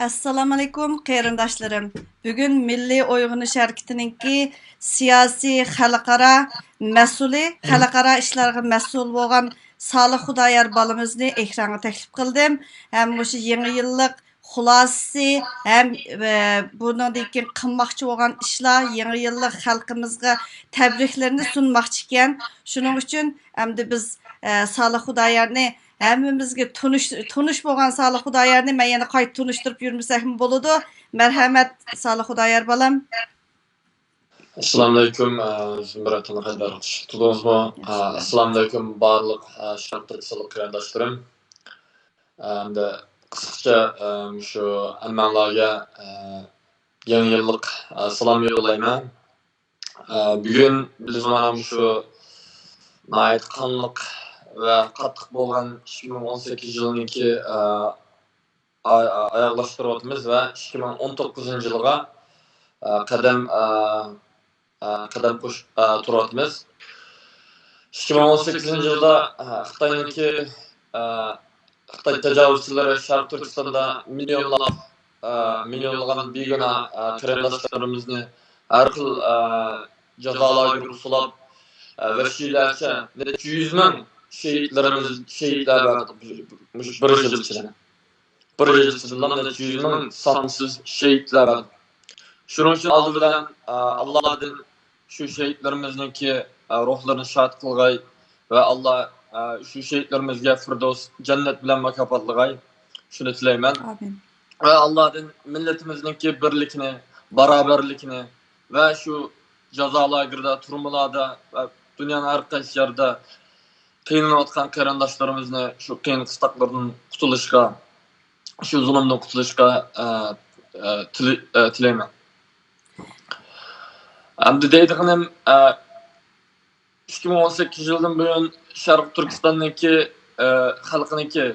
Assalamu alaykum qarindoshlarım. Bugun Milliy Uyg'unish harakatininki siyosiy xalqaro ishlarga mas'ul bo'lgan Solih Xudoyor bolamizni ekranga taklif qildim. Ham o'sha yangi yillik xulosasi ham bundan keyin qilmoqchi bo'lgan ishlar, yangi yillik xalqimizga tabriklarni sunmoqchi ekan. Shuning uchun hamda biz Solih Xudoyorni hammamizga tunish bo'lgan Solih Xudoyorni men yana qayta tunishtirib yurmasakmi bo'ladi. Marhamat Solih Xudoyor bolam. Assalamu alaykum. Zumratini xabar tutdingizmi? Assalamu alaykum barliq sharqtirchilik qarindoshlarim. Hamda qisqacha shu almanlarga yangi yillik salom yo'llayman. Bugun biz mana shu nayt qanliq va qattiq bo'lgan 2018 yilniki oyoqlashtiryapmiz va 2019 yilga qadam qo'shib turyapmiz. 2018 yilda Xitoy tajovuzchilari Sharq Turkistonda millionlagan begona qarindoshlarimizni har xil jazolarga usulab vahshiylarcha necha yuz ming shehidlar bor bir yil ichida. Bir yil ichida necha yuz ming sonsiz shehidlar bor. Shuning uchun oldi bilan Allohdan shu shehidlarimizniki ruhlarini shod qilg'ay va Alloh shu shehidlarimizga Firdaus jannat bilan mukofotlig'ay. Shuni tilayman. Amin. Va Allohdan millatimizniki birlikni, barobarlikni va shu jazolarga, turmalarda va dunyoning har qaysi yerida qiynalayotgan qarindoshlarimizni shu qiyin qistoqlardan qutulishga, shu zulmdan qutulishga tilayman. Hamda deydiğim 2018 yıldan buyon Sharq Turkistondagi xalqiniki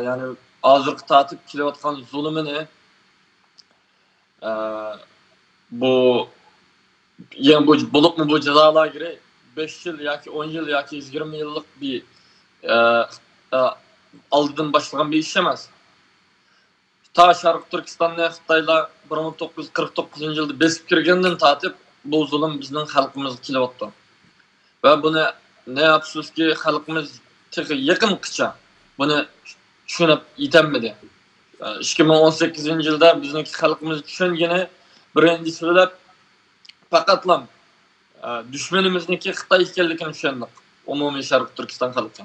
ya'ni hozirgi tatib kelayotgan zulmini bu bo'libmi bu jazolarga 5 yil yoki 10 yil yoki 20 yillik bir oldidan boshlagan bir ish emas. Ta Sharq Turkistonni Xitoylar 1949 yilda besib kirgandan tatib bu zulm bizning xalqimizga kelyapti. Va buni ne afsuski xalqimiz yaqingacha buni tushunib yetolmadi. 2018 yilda bizning xalqimiz tushungani birinchi so'lab faqatlam dushmanimizniki Xitoy ekanligini tushundik. Umumiy Sharq Turkiston xalqi.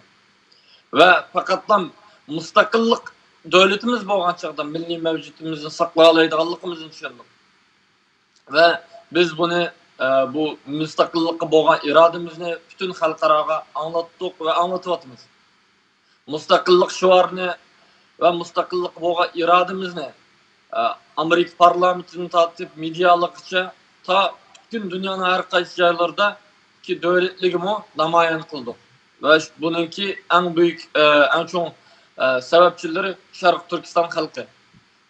Va faqatlam mustaqillik davlatimiz bo'lgan chaqda milliy mavjudimizni saqlay oladiganligimizni tushundik. Va biz buni bu mustaqillikqa bo'lgan irodamizni butun xalqaroga anglatdik va anglatyapmiz. Mustaqillik shuarini va mustaqillik bo'lgan irodamizni Amerika parlamentini tortib medialargacha ta butun dunyoning har qaysi joylarida ki davlatligimi namoyon qildik. Va buningki eng buyuk, eng cho'ng sababchilari Sharq Turkiston xalqi.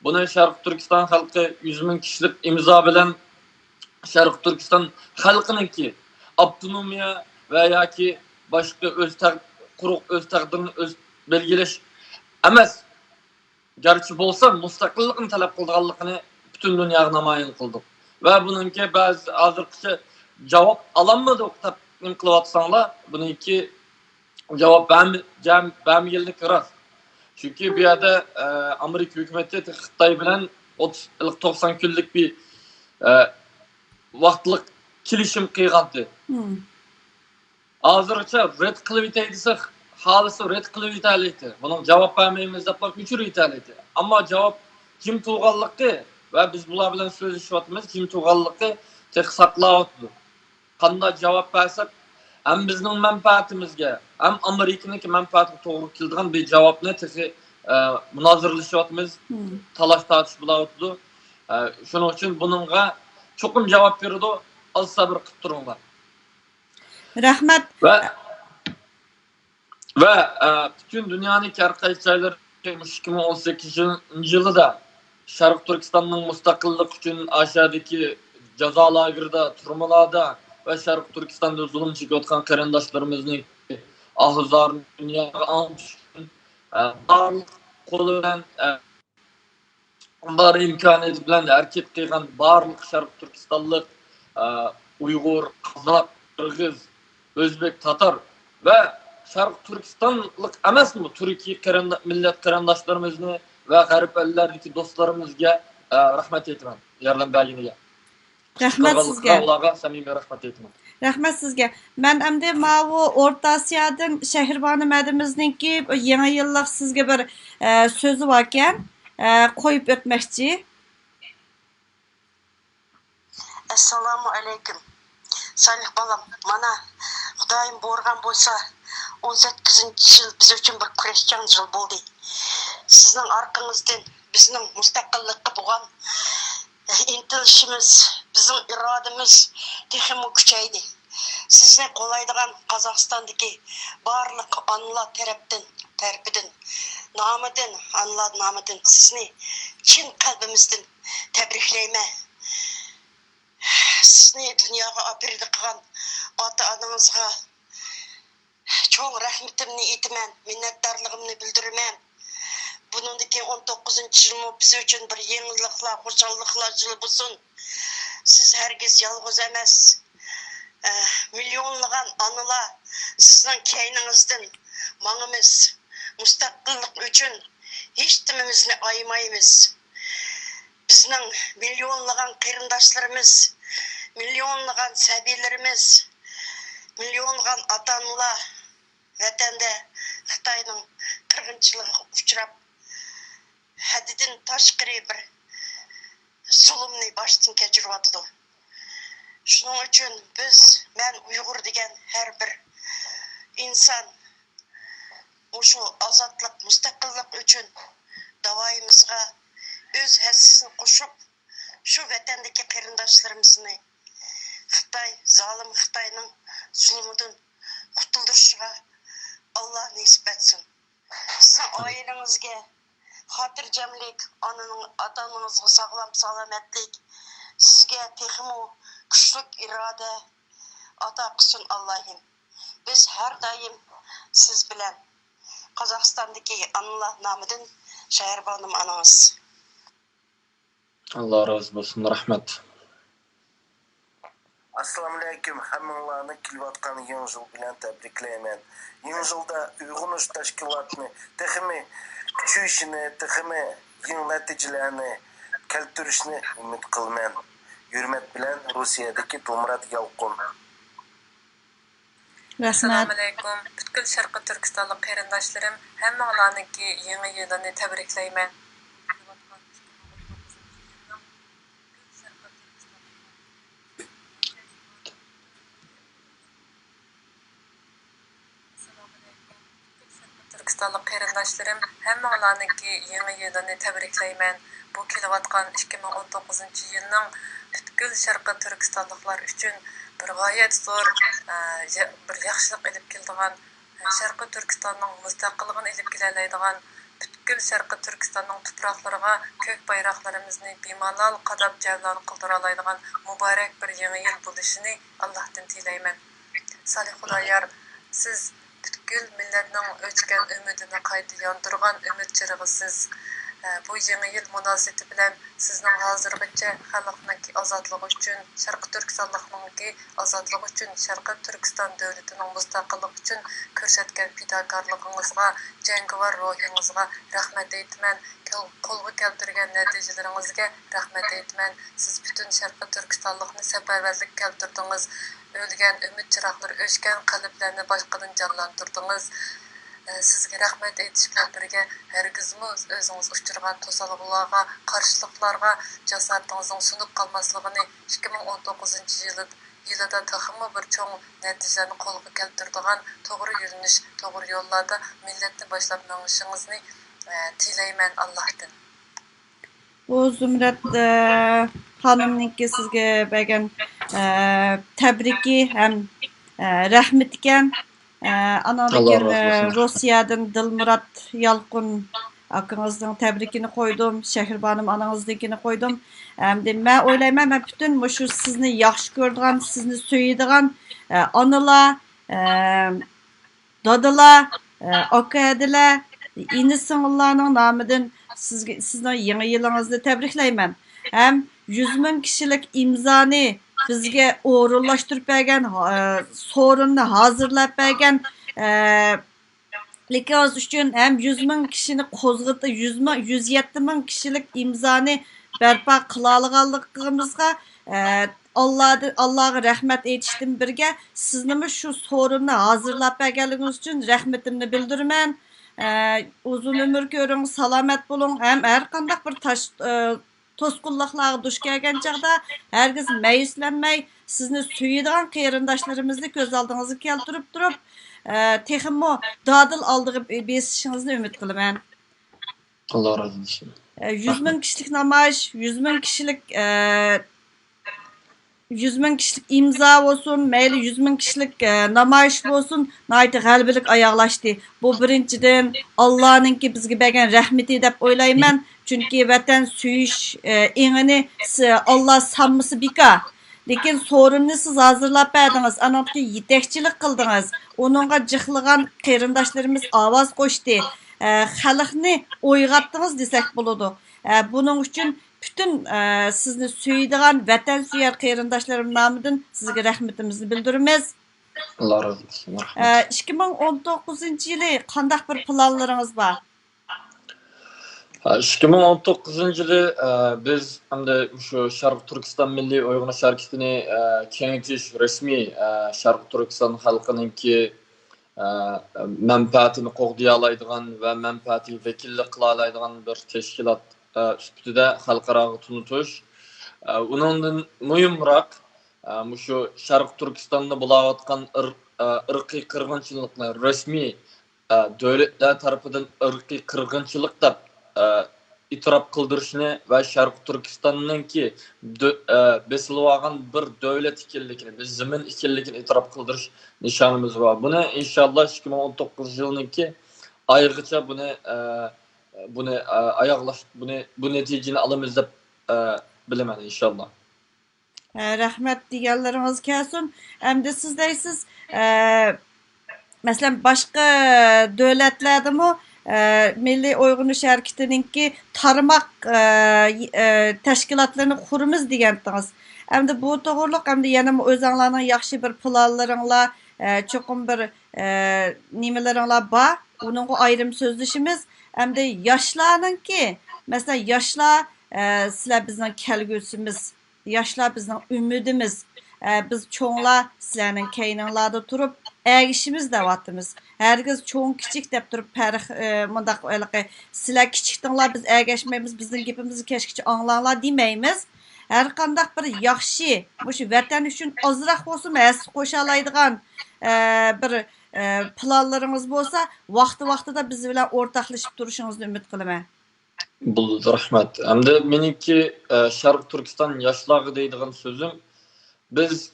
Buni Sharq Turkiston xalqi 100 ming kishilik imzo bilan Sharq Turkiston xalqininki avtonomiya va yoki boshqa quruq o'z taqdirini o'z belgilash emas. Garchi bo'lsa mustaqillikni talab qilganligini butun dunyoga namoyon qildik. Va buningki ba'zi hozirgacha javob ololmadik deb qilyapsanglar, buningki javob bermaganlik rost. Chunki bu yerda Amerika hukumati Xitoy bilan 90 kunlik bir vaqtlik kelishim qilgandi. Hozircha red qilib aytsak, xolisi red qilib aytaylik. Buning javob bermaymiz deb o'chirib aytaylik. Ammo javob kim tug'anligi va biz bular bilan so'zlashyapmiz, kim tug'anligi tek saqlayapti. Qanday javob bersak, ham bizning manfaatimizga, ham Amerikaniki manfaatiga to'g'ri keladigan bir javobni munozirlashyapmiz, talash tortish bo'layapti. Shuning uchun buningga cho'qim javob berdi, oz sabr qilib turinglar. Rahmat. Va butun dunyoning har qaysi joylarida 2018 yilida Sharq Turkistonning mustaqillik uchun Osiyodagi jazolarga, turmalarda va Sharq Turkistonda zulm chekayotgan qarindoshlarimizning ahzorini dunyoga anglatish uchun qo'li bilan бар imkoniyati bilan harakat qilgan barliq Sharq Turkistonlik Uyg'ur, Qozoq, Qirg'iz, O'zbek, Tatar va Sharq Turkistonlik emasmi Turkiy millat qarindoshlarimizni va g'arb ellardagi do'stlarimizga rahmat aytaman. Yordam berganiga. Rahmat sizga. Ularga samimiy rahmat aytaman. Rahmat sizga. Men endi mavu O'rta Osiyodan Shahrbonu madimizningki yangi yillik sizga bir so'zi bor ekan, qo'yib o'tmoqchi. Assalomu alaykum. Salih balam, mana Xudoyim borgan bo'lsa 18-yil biz uchun bir kurashchan yil bo'ldi. Sizning orqangizdan bizning mustaqillikka bo'lgan intilishimiz, bizning irodamiz texmo kuchaydi. Sizni qo'llaydigan Qozog'istondagi barliq onlar tarafidan onlar nomidan sizni chin qalbimizdan tabriklayman. Sizni dunyoga olib qilgan ota-onangizga cho'ng rahmatimni aytaman, minnatdorligimni bildiraman. Bundan keyin 19-yil biz uchun bir yangiliklar, xursandliklar yili bo'lsin. Siz hargiz yolg'iz emas. Milyonlagan onalar sizning keyningizdan mangimiz mustaqillik uchun hech nimamizni aymaymiz. Bizning milyonlagan qarindoshlarimiz, milyonlagan sabiyalarimiz, milyonlagan ota-onalar vatanda Xitoyning qirg'inchiligiga uchrab, haddidan tashqari bir zulmni boshdan kechiryapti. Shuning uchun men Uyg'ur degan har bir inson o'sha ozodlik, mustaqillik uchun davoyimizga o'z hassasini qo'shib, shu vatandagi qarindoshlarimizni zolim Xitoyning zulmidan qutulishiga Alloh nasib etsin. Sizning oilangizga xotirjamlik, ota-onangizga sog'lom salomatlik, sizga texmo kuchlik iroda ato qilsin Allohim. Biz har doim siz bilan Qozog'istondagi onalar nomidan Shahrbonum onangiz. Alloh rozi bo'lsin. Rahmat. Assalomu alaykum. Hammanglarni kelayotgan yangi yil bilan tabriklayman. Yangi yilda uyg'unish tashkilotini texmi kuchayishini, texmi yangi natijalarni keltirishni umid qilaman. Hurmat bilan Rossiyadagi Do'mrat Yalqun. Assalomu alaykum. Butkul Sharqi Turkistonlik qarindoshlarim, hammanglarniki yangi yilini tabriklayman. Turkistonlik qarindoshlarim, hammanglarniki yangi yilini tabriklayman. Bu kelayotgan 2019-yilning butkul Sharqi Turkistonliklar uchun bir g'oyat zo'r bir yaxshilik olib keladigan, Sharqi Turkistonning mustaqilligini olib kelalaydigan, butkul Sharqi Turkistonning tuproqlariga ko'k bayroqlarimizni bemalol qadab javlon qildira oladigan muborak bir yangi yil bo'lishini Allohdan tilayman. Salih Xudoyor, siz butkul millatning o'chgan umidini qayta yondirgan umid chirig'isiz. Bu yangi yil munosabati bilan sizning hozirgacha xalqning ozodligi uchun, Sharqi Turkistonlikning ozodligi uchun, Sharqi Turkiston davlatining mustaqilligi uchun ko'rsatgan fidokorligingizga, jangovar ruhingizga rahmat aytaman. Qo'lga keltirgan natijalaringizga rahmat aytaman. Siz butun Sharqi Turkistonlikni safarbarlik keltirdingiz. O'lgan umid chiroqlari, o'chgan qalblarni boshqadan jonlantirdingiz. Sizga rahmat aytish bilan birga hargizmi o'zingiz uchirgan to'salg'ularga, qarshiliklarga jasoratingizning sunib qolmasligini 2019-yilida taxmi bir cho'ng natijalarni qo'lga keltiradigan to'g'ri yurinish, to'g'ri yo'llarda millatni boshlab menishingizni tilayman Allohdan. Bu Zumrat xonimningki sizga bergan tabriki ham rahmat ekan. Anadaki Rossiyadan Dilmurat Yalqun akınızın təbrikini qoydum, Şəhirbanım ananızdakini qoydum. Ben oylayman, ben bütün şu sizni yaxşı gördüğün, sizni söylediğin anılar, dadılar, akadiler, ini sınırlarının namıdın sizning yangi yilingizni tabriklayman. Hem 100 ming kishilik imzoni bizga o'rinlashtirib bergan, so'rinni hozirlab bergan Likaz üçün hem 100 ming kishini qo'zg'atib 107 ming kishilik imzoni barpo qilolganligimizga Allah'a rahmet etiştim birge siznimi şu sorunu hazırlap berganligingiz üçün rahmetimni bildiraman. Uzun ömür görün, salamet bulun. Hem her qandaq bir to'sqinliklarga duch kelgan chaqda hargiz ma'yuslanmay sizni suyadigan qarindoshlarimizni ko'z oldingizga keltirib turib texmo dadil oldiga besishingizni umid qilaman. Allah razı olsun. 100 ming kishilik namoyish, 100 ming kishilik 100 ming kishilik imzo bo'lsin, mayli 100 ming kishilik namoyish bo'lsin, nayt g'albilik oyoqlashdi. Bu birinchidan Allohningki bizga bergan rahmeti deb o'ylayman. Chunki vatan suyish engini Allah sanmisi bika. Lekin sorunni siz hazırlap berdiniz, anaqki yetakchilik qildingiz. Onunğa jixligan qarindoshlarimiz ovoz qo'shdi. Xalqni o'yg'atdingiz desak bo'ladi. Buning uchun bütün sizni suyadigan vatan suyar qarindoshlarım nomidan sizga rahmetimizni bildiramiz. Allah razı olsun. 2019 yili qandaq bir planlarınız var? 2019 yılı biz hem de şu Şarkı Türkistan Milli Uyg'unish hareketini kengaytirish resmi Şarkı Türkistan halkınınki menfaatini qo'g'dayalaydigan va menfaatiga vakillik qilalaydigan bir tashkilot üstüde xalqaro tunutish. Undan muhimroq şu Şarkı Türkistan'da bulayotgan irqiy qirg'inchilikni resmi davlatlar tarafidan irqiy qirg'inchilik deb itiraf qildirishni va Şarkı Türkistan'nınki besilib olgan bir davlat ekanligini, biz zamin ekanligini itiraf qildirish nishonimiz var. Buni inshaalloh 2019 yilininki oygacha buni ayaqlash, bu neticeni alamiz deb bilaman inshaalloh. Rahmet deganlarimiz kelsin. Endi siz deysiz, mesela başka devletlerde mi Milli Uyg'unish hareketininki tarmak teşkilatlarını kurumuz degandingiz. Endi bu to'g'riliq, endi yana o'zingizlarning yaxshi bir planlaringlar, cho'qim bir nimalaringlar bor. Buningga ayrim so'zlashimiz. Endi yoshlarninki, mesela yoshlar sizlar bizning kelgusimiz, yoshlar bizning umidimiz. Biz cho'nglar sizlarning keyninglarda turib ergishimiz deyapmiz. Herkes cho'ng kichik deb turib farq mundaq sizlar kichikdinglar, biz ergashmaymiz, bizning gapimizni kechkicha anglanglar demaymiz. Her qandaq bir yaxshi, shu vatan uchun ozroq bo'lsin, hassa qo'sha oladigan bir planlarınız bo'lsa, vaqti-vaqtida biz bilan o'rtoqlashib turishingizni umid qilaman. Bo'ldi, rahmat. Hamda meniki Sharq Turkiston yoshlarga deydigan so'zim, biz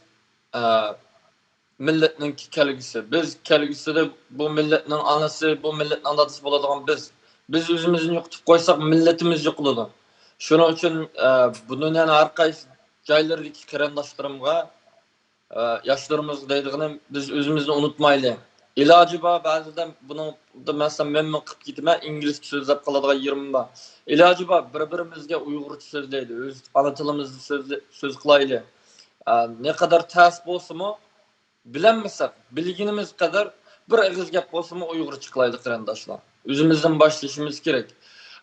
milletning kelgusi, biz kelgusida bu milletning anasi, bu milletning dadasi bo'ladigan biz o'zimizni yo'qotib qo'ysak, milletimiz yo'qoladi. Shuning uchun buni yana har qaysi joylardagi qarindoshlarimga, yoshlarimiz deydiganim, biz o'zimizni unutmaylik. İlacı var, ba'zida buni mesela men qilib ketaman, inglizcha so'zlab qoladigan yerim bor. İlacı var, bir-birimizga uyg'urcha so'zlaydi, o'z ona tilimizni so'z qilaylik. Ne kadar ters bo'lsa-mu, bilinmasak, bilginimiz kadar bir og'iz gap bo'lsa-mu uyg'urcha qilaylik qarindoshlar. O'zimizdan boshlayishimiz kerak.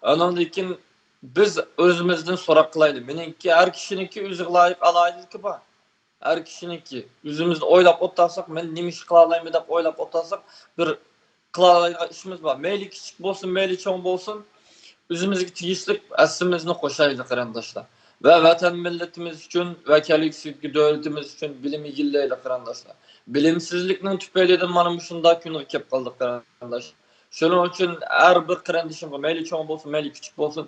Ondan keyin biz o'zimizdan so'roq qilaylik. Meniki har kishiniki o'ziga loyiq alaydiku bor. Her kişininki yüzümüzde oylap otarsak, men nima ish qila olayman deb oylap otarsak, bir qila oladigan ishimiz bor. Meyli kichik bo'lsin, meyli cho'ng bo'lsin, o'zimizga tegishli aslimizni qo'shaylik qarindoshlar. Va vatan millatimiz uchun va kelgusidagi davlatimiz uchun bilim egillaylik qarindoshlar. Bilimsizlikning tufaylidan mana shunday kunga kelib qoldik qarindosh. Shuning uchun har bir qarindoshimga meyli cho'ng bo'lsin, meyli kichik bo'lsin,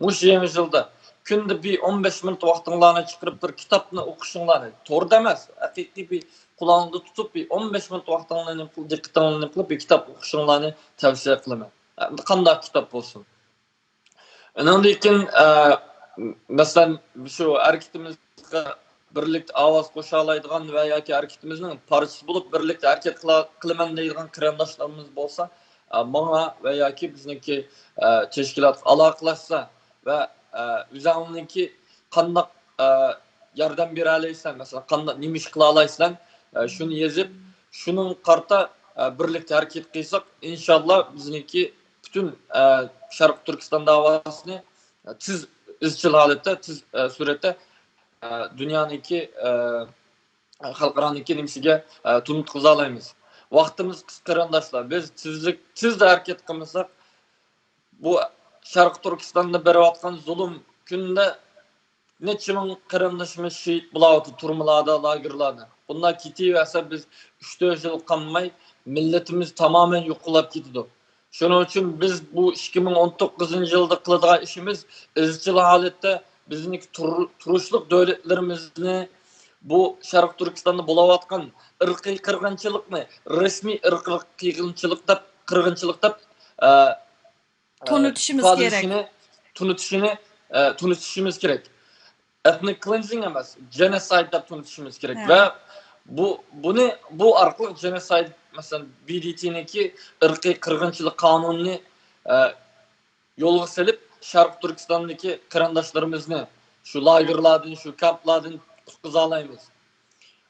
mush yangi yilda günde bir 15 minut vaqtinglarni chiqarib bir kitobni o'qishinglarni, to'g'ri emas, haqiqiy bir qulog'ingda tutib bir 15 minut vaqtinglarni diqqatinglarni qilib bir kitob o'qishinglarni tavsiya qilaman. Qanday kitob bo'lsin. Undan keyin masalan shu harakatimizga birlikda ovoz qo'sha oladigan va yoki harakatimizning parchasi bo'lib birlikda harakat qilaman deydigan qarindoshlarimiz bo'lsa, bana veya ki bizniki teşkilat aloqalashsa ve o'zingizninki qandoq yordam bera olaysan, masalan, qandoq nima ish qila olaysan, shuni yozib, shuning qarta birlikda harakat qilsak, inshaalloh bizniki butun Sharq Turkiston davosini tiz izchil holatda, tiz suratda dunyoninki xalqaroniki nimasiga tunutqiza olamiz. Vaqtimiz qisqa qarindoshlar. Biz tizda harakat qilmasak, bu Sharq Turkistonda berayotgan zulm kunida necha ming qarindoshimiz shahid bo'lyapti turmalarda, lagerlarda. Bundan ketaversa biz 3-4 yil qolmay millatimiz tamoman yo'qolib ketadi. Shuning uchun biz bu 2019-yilda qiladigan ishimiz izchil holatda bizning turishliq davlatlarimizni bu Sharq Turkistonda bo'layotgan irqiy qirg'inchilikni rasmiy irqiy qirg'inchilik deb tunutishimiz kerak. Ethnic cleansing emas, genocide deb tunutishimiz kerak ve bu orqali genocide, masalan, BDT'niki irqiy qirg'inchilik qonunini yo'lga solib, Sharq Turkistondagi qarindoshlarimizni shu lagerlardan, shu kamplardan qutqiza olamiz.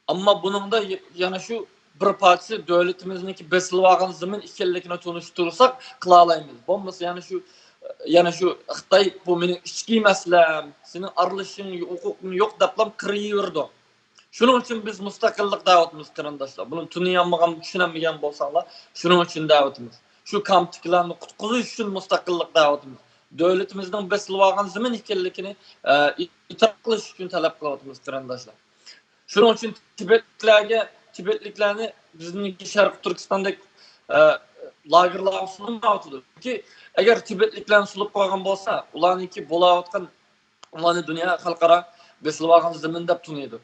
Ammo buningda yana shu bir parçası devletimizniki besilib olgan zamin ekanligini tunishtirsak qila olamiz. Bo'lmasa yana shu Xitoy bu mening ichki masalam, sening aralashishing huquqing yo'q deblam qiraverdi. Shuning uchun biz mustaqillik da'vatimiz qarindoshlar. Buni tushunmagan, tushunmagan bo'lsanglar, shuning uchun da'vatimiz. Shu kamptiklarni qutqizish uchun mustaqillik da'vatimiz. Devletimizning besilib olgan zamin ekanligini itoat qilish uchun talab qilyapmiz qarindoshlar. Shuning uchun Tibetliklarni bizning Sharq Turkistondagi lagerlarga sunmayapti. Ki agar Tibetliklarni sulib qo'ygan bo'lsa, ularniki bo'layotgan, ularni dunyo xalqaro besilib olgan zamin deb tunaydi.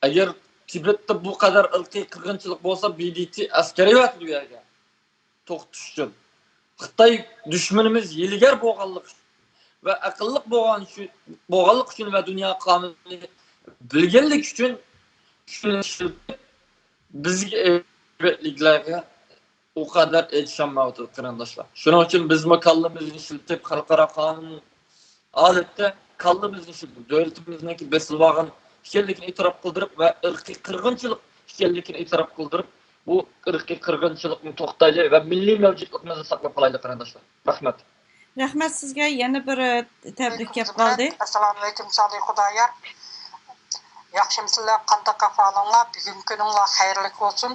Agar Tibetda bu kadar irqiy qirg'inchilik bo'lsa, BDT askari vatdi bu yerga to'xtatish uchun. Xitoy dushmanimiz yilgar bo'lganlik va aqlliq bo'lganlik uchun va dunyo qonunini bilganlik uchun bizga Tibetliklarga o kadar yetişemeydi qarindoshlar. Shuning uchun biz kallamizni ishlatib, xalqaro qonun odatda kallamizni ishlatib, davlatimizniki besilib olgan ekanligini e'tirof qildirib va irqiy qirg'inchilik ekanligini e'tirof qildirib, bu irqiy qirg'inchilikni to'xtaylik va milliy mavjudligimizni saqlab qolaylik qarindoshlar. Rahmat. Rahmat sizga, yana bir tabrik kelib qoldi. Assalomu alaykum, Salih Xudoyar. Yaxshimsizlar, qanday ahvolinglar? Bugungi kuninglar xayrli bo'lsin.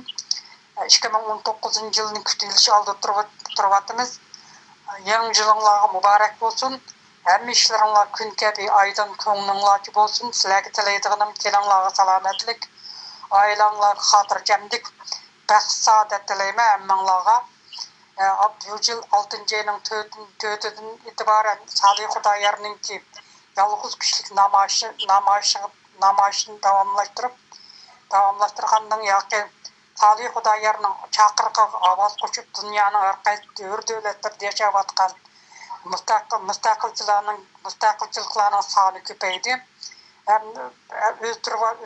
2019-yılın kütülüşü aldı turvatımız. Yangi yılınlarga mübarek olsun. Hem işlerinler gün gibi aydan ko'nglinglar olsun. Sizlarga tilaydiganim kelinglarga salomatlik, ailanlar xotirjamlik, baxt saodat tilayman hammanglarga. Bu yil 6-ayning 4-idan itibaren Salih Xudoyarninki yolg'iz kuchlik namoyishini davomlashtirgandan yoki Salih Xudoyarning chaqiriqiga ovoz qo'shib dunyoning har qaysi davlatlarida yashayotgan mustaqilchiliklarning soni ko'paydi.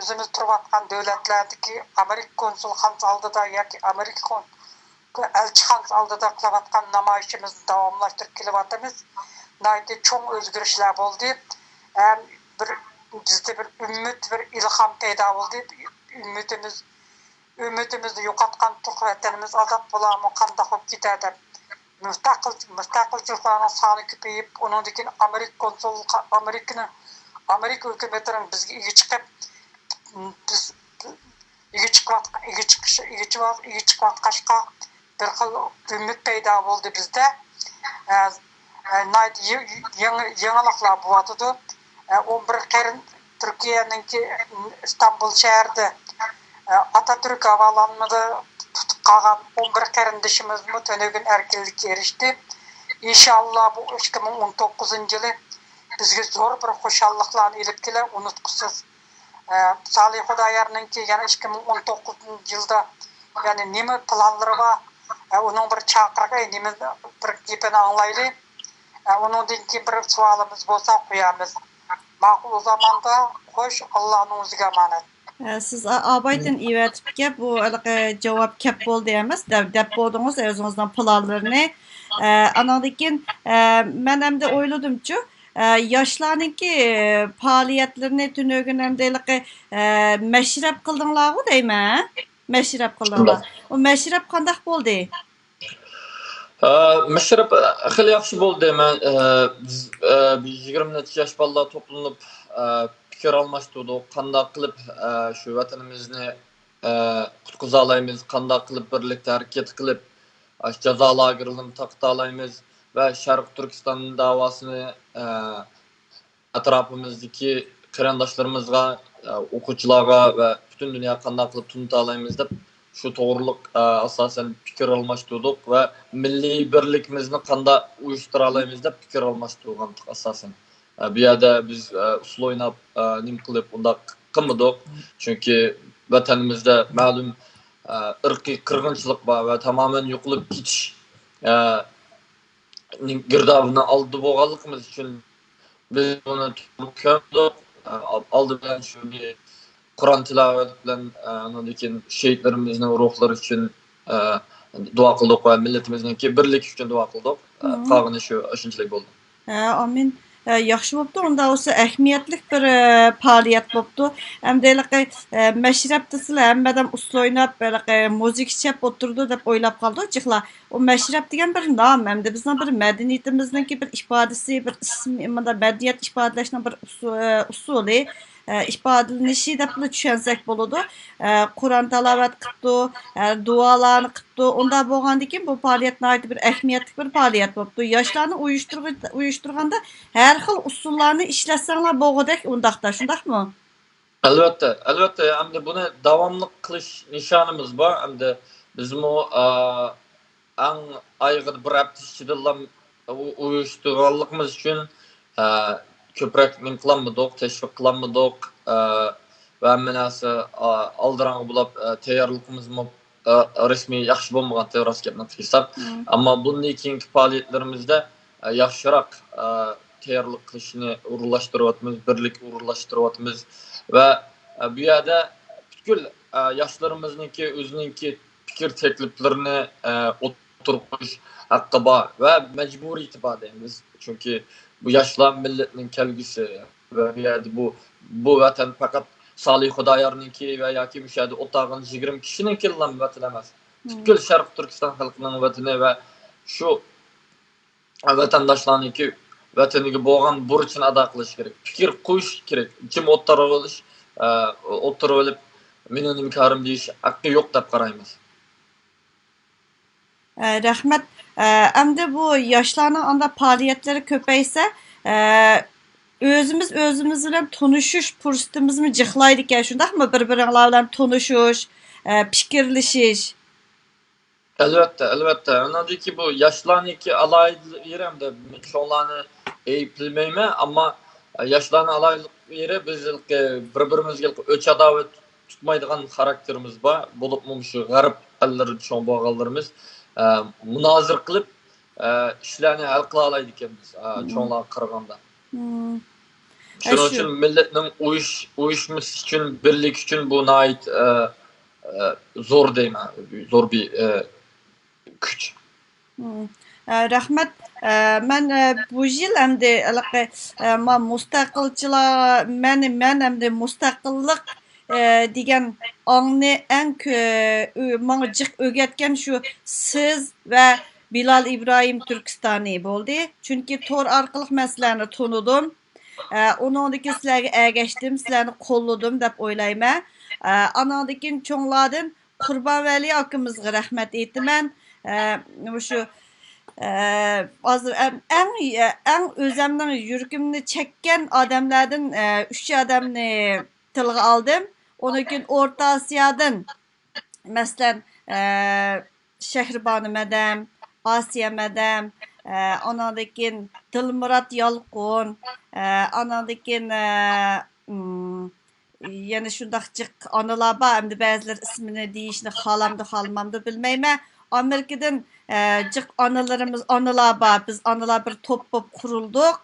O'zimiz turayotgan davlatlardagi Amerika konsulxonasi oldida yoki Amerika elchixonasi oldida qilayotgan namoyishimizni davomlashtirib kelyapmiz. Naydi cho'ng o'zgarishlar bo'ldi. Bizda bir umid, bir ilhom paydo bo'ldi. Ümidimizni yo'qotgan Türk vatanimiz azod bo'larmi, qanday bo'lib ketadi? Mustaqilchiliklarning soni ko'payib, uningdagi Amerika hukumatining bizga ega chiqib bir xil umid paydo bo'ldi bizda. Yangiliklar bo'lyapti. 11 qarin Türkiye'ninki İstanbul şehrida Atatürk havalanmada tutup kalan 11 kardeşimizmi tönögün erkinlikке erişti. İnşallah bu 2019-yılı bizge zor bir hoşallıklarını ilip kele unutkusuz. Salih Xudoyarninki yani 2019-yılda yani neme planları var, onun bir çakırga neme bir gepini anlaylı. Onun dinki bir sualımız bolsa koyamız. Makul o zamanda hoş Allah'ın o'ziga emanet. Siz abaydan ivetipke bu cevap kep bol diyemez. Dep boldunuz özünüzden planlarını. Anadikin ben hem de oyladım ki yaşlarınki faaliyetlerini tünögün hem de meşrep kıldınlar mı değil mi? Meşrep kıldınlar. O meşrep kandak boldu? Meşrep xili yaxshi bo'ldi. Men biz 20 necha yosh bolalar to'planib fikr almashtirdik. Qanday qilib shu vatanimizni qutqiza olamiz, qanday qilib birlikda harakat qilib jazo lagerini taqta olamiz va Sharq Turkiston davosini atrofimizdagi qarindoshlarimizga, o'quvchilarga va butun dunyo qanday qilib tunuta olamiz deb shu to'g'riliq asosan fikr almashtirdik va milliy birlikimizni qanday uyushtira olamiz deb fikr almashtirgandik asosan. Bu yerda biz usul o'ynab nim qilib undaq qilmadik, chunki vatanimizda ma'lum irqiy qirg'inchilik bor va tamoman yo'qolib ketish girdobini oldi bo'lganligimiz uchun biz buni ko'rdik. Oldi bilan shu Kur'an tilavet bilen ondan keyin şehitlerimizin ruhları için dua kıldık ve milletimizdeki birlik için dua kıldık. Qagını şu aşınçılık oldu. Amin. Yaxşı bopdu. Onda olsa ehmiyetlik bir faaliyet bopdu. Hem de meşrep desile hem bedem uslu oynap müzik çep oturdu dep oylap kaldı. Çıkla. O meşrep degen bir nam hem de bizden bir medeniyetimizdeki bir ifadesi, bir ismi, medeniyet ifadeleşinen bir usulü ifadelenişi dep düşünsek boludu. Kur'an talavet kıptı, dualarını kıptı. Onda boğandikin bu faaliyetine ait bir ehmiyetlik bir faaliyet bopdu. Yaşlarını uyuşturganda her xil usullarını işletsenler boğudek undaqda, şundaq mı? Elbette, elbette. Hem de bunu devamlı kılış nişanımız var. Hem de bizim o en aygır bir hafta içinde uyuşturganlığımız için köprek min kılanmadık, teşvik kılanmadık ve hemenası aldıran bulup teyarlığımız mı resmi yaxşı bulmagan teoras gepni qilsak. Ama bundan keyingi faaliyetlerimizde yaxşırak teyarlıq qilishni uğurlaştırıyotimiz, birlik uğurlaştırıyotimiz ve bu yerda bütün yoshlarimizniki o'zininki fikir tekliflerini oturmuş hakkı var ve mecburi itibar deymiz. Çünkü bu yoshlar milletning kelgusi ve bu yerda bu vatan fakat Salih Xudayarninki ve yoki bu yerda o'tag'in 20 kishininki vatan emas. Bütün Sharq Turkiston xalqining vatani ve şu vatandaşlarninki vataniga bo'lgan burchini ado qilish kerak. Fikr qo'yish kerak. Kim o'ttirib olish, o'ttirib olib meni nimkarim deyish haqqi yo'q deb qaraymiz. Rahmet. Hem de bu yaşlarının anda faaliyetleri köpeyse özümüz bilen tanışış fursatımız mı cıhlaydık ya şundak mı birbirlerle tanışış, fikirleşiş. Elbette, elbette. Anladı ki bu yaşlarınki alaylı yerem de çoğlarını eyiplemeyme ama yaşlarını alaylı yere biz birbirimizge öç adavet tutmaydıgan karakterimiz var. Bolup mu şu garip elleri çoğun boğalarımız münazır kılıp işlerini hal kıla alaydık biz çoğunlar kırganda. Şunun için milletin uyuşması için, birlik için bu ait zor değil mi? Zor bir güç. Rahmet. Ben bu yıl hem de müstakilçiler, ben hem de müstakillik degen anı en bana cık öğretken şu siz ve Bilal İbrahim Türkistani oldu. Çünkü tor arkalık meselerini tanıdım. Onundaki sizlerge ergeçtim, sizlerini kolladım dep oylayma. Anadaki çoğunlardan Kurban Veli hakkımızga rahmet ettim ben. Şu en özümden yürgümünü çekken adamlardan 3 adamını tilga aldım. Onun için Orta Asya'dan mesela Şehribanı Medem, Asiye Medem, anadaki Dilmurat Yalqun, anadaki yani şundaqcık analar var, hem de bazıları ismini deyişini halamdı halmamdı bilmeyme. Amerikadan cık analar var. Biz analar bir top bop kurulduk.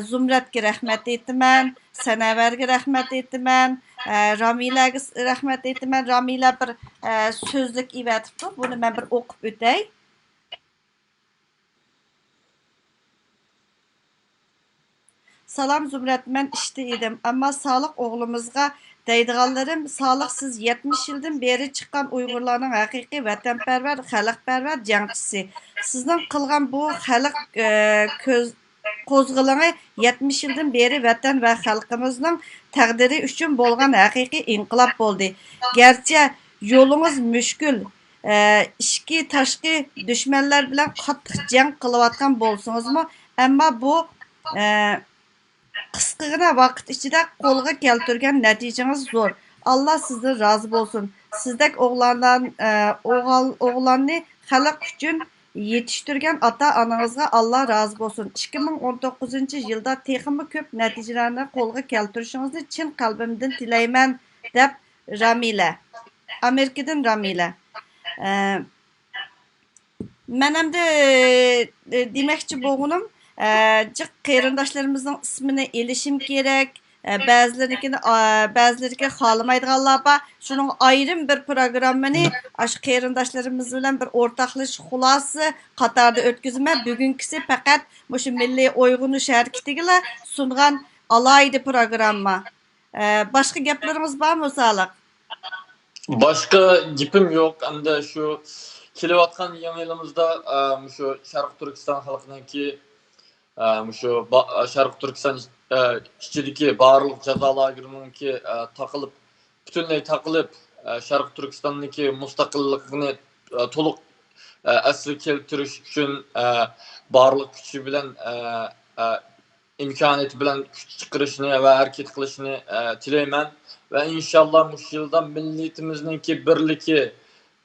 Zumratga rahmat aytaman, Sanavarga rahmat aytaman, Ramilaga rahmat aytaman. Ramila bir so'zlik ivatibdi. Buni men bir o'qib o'tay. Salam Zumrat, men ishda edim, ammo Saliq o'g'limizga deydiganlarim, Saliq siz 70 yildan beri chiqqan Uyg'urlarning haqiqiy vatanparvar, xalqparvar jangchisi. Sizning qilgan bu xalq ko'z qo'zg'aloni 70 yildan beri vatan va xalqimizning taqdiri uchun bo'lgan haqiqiy inqilob bo'ldi. Garchi yo'lingiz mushkul, ishki tashqi dushmanlar bilan qattiq jang qilayotgan bo'lsingizmi, ammo bu qisqagina vaqt ichida qo'lga keltirgan natijangiz zo'r. Alloh sizdan rozi bo'lsin. Sizdek o'g'lanni xalq uchun yetishtirgan ota-onangizga Alloh rozi bo'lsin. 2019-yilda texmi ko'p natijalarni qo'lga keltirishingizni chin qalbimdan tilayman, deb Ramila. Amerikadan Ramila. Men hamda demoqchi bo'lganim, jiq qarindoshlarımızın ismini elishim kerak. Ba'zilariga xolamaydiganlar bor. Shuning ayrim bir programmani shu qarindoshlarimiz bilan bir o'rtoqlashish xulosi qatorida o'tkazaman. Bugunkisi faqat shu milliy uyg'unish harakatiga sungan alayda programma. Boshqa gaplaringiz bormi Saliq? Başka gipim yok. Hem de şu kilovatkan yanı yılımızda şu Şarkı Türkistan halkınınki şu Şarkı Türkistan içindeki barlık cezalarının takılıp bütünlüğü takılıp Şarkı Türkistan'daki müstakillikini toluk asli keltiriş için barlık gücü bilen imkaniyeti bilen güç çıkarışını ve hareket kılışını tileymen ve inşallah bu yılda milletiimizningki birliki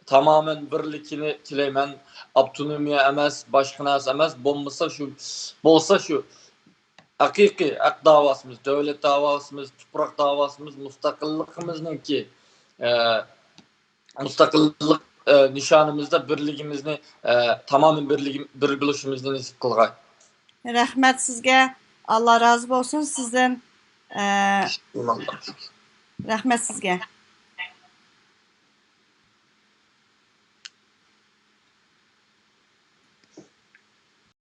tamamen birlikini tileymen. Abtonomiya emas, başka narsa emas, bolsa şu hakiki hak davasımız, devlet davasımız, toprak davasımız, müstakillikimizningki müstakillik nişanımızda birligimizni tamamen bir bilishimizni nasip qilgay. Rahmat sizga. Allah razı olsun sizden. Rahmat sizga.